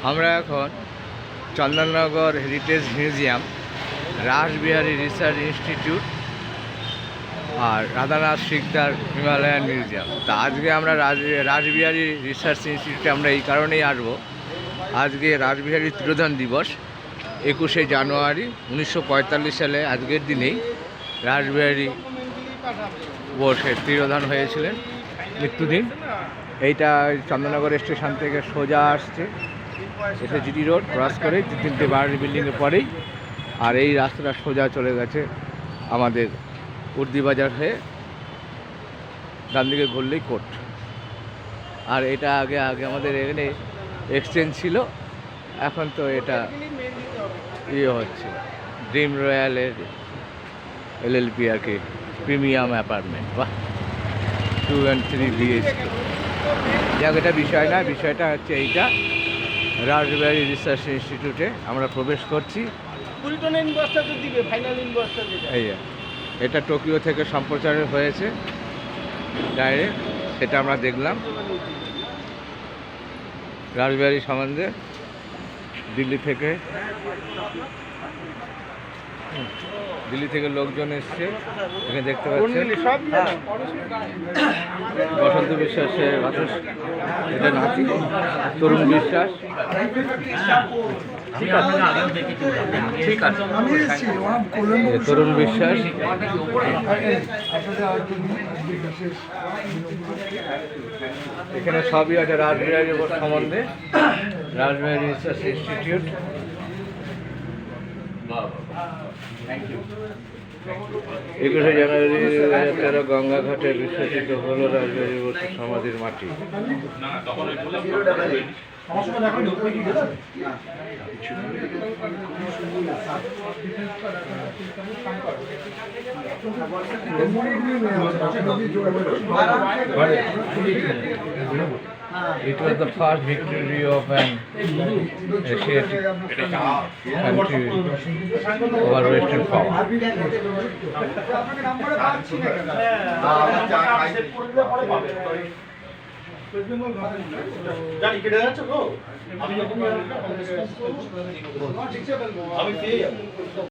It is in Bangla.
আমরা এখন Chandannagar heritage museum, Rashbehari research institute আর রাধানাথ সিকদার হিমালয়ান মিউজিয়াম। তা আজকে আমরা রাসবিহারী রিসার্চ ইনস্টিটিউটে আমরা এই কারণেই আসবো, আজকে রাসবিহারী তিরোধান দিবস 21শে জানুয়ারি 1945 সালে আজকের দিনেই রাসবিহারী বোসের তিরোধান হয়েছিলেন, মৃত্যুদিন। এইটা চন্দননগর স্টেশন থেকে সোজা আসছে, এসে জিটি রোড ক্রস করে 3টে বাড়ি বিল্ডিংয়ের পরেই, আর এই রাস্তাটা সোজা চলে গেছে আমাদের উর্দিবাজার হয়ে, ডান দিকে ঘুরলেই কোর্ট। আর এটা আগে আমাদের এখানে এক্সচেঞ্জ ছিল, এখন তো এটা ইয়ে হচ্ছে ড্রিম রয়্যালের LLP আর কি, প্রিমিয়াম অ্যাপার্টমেন্ট। বাহ, 2 and 3 BHK। যাক, এটা বিষয় না, বিষয়টা হচ্ছে এইটা রাসবিহারী রিসার্চ ইনস্টিটিউটে আমরা প্রবেশ করছি। এই এটা টোকিও থেকে সম্প্রচার হয়েছে ডাইরেক্ট, সেটা আমরা দেখলাম। রাসবিহারী সম্বন্ধে দিল্লি থেকে লোকজন এসছে, এখানে দেখতে পাচ্ছেন। বসন্ত বিশ্বাসের এটা নাতি, তরুণ বিশ্বাস। তরুণ বিশ্বাস এখানে সবই আছে রাসবিহারী সম্বন্ধে। Rashbehari research institute. 21শে জানুয়ারি 2013 গঙ্গাঘাটে বিসর্জিত হলো রাসবিহারী বসুর সমাধির মাটি। It was the first victory of an Asiatic country over Western power.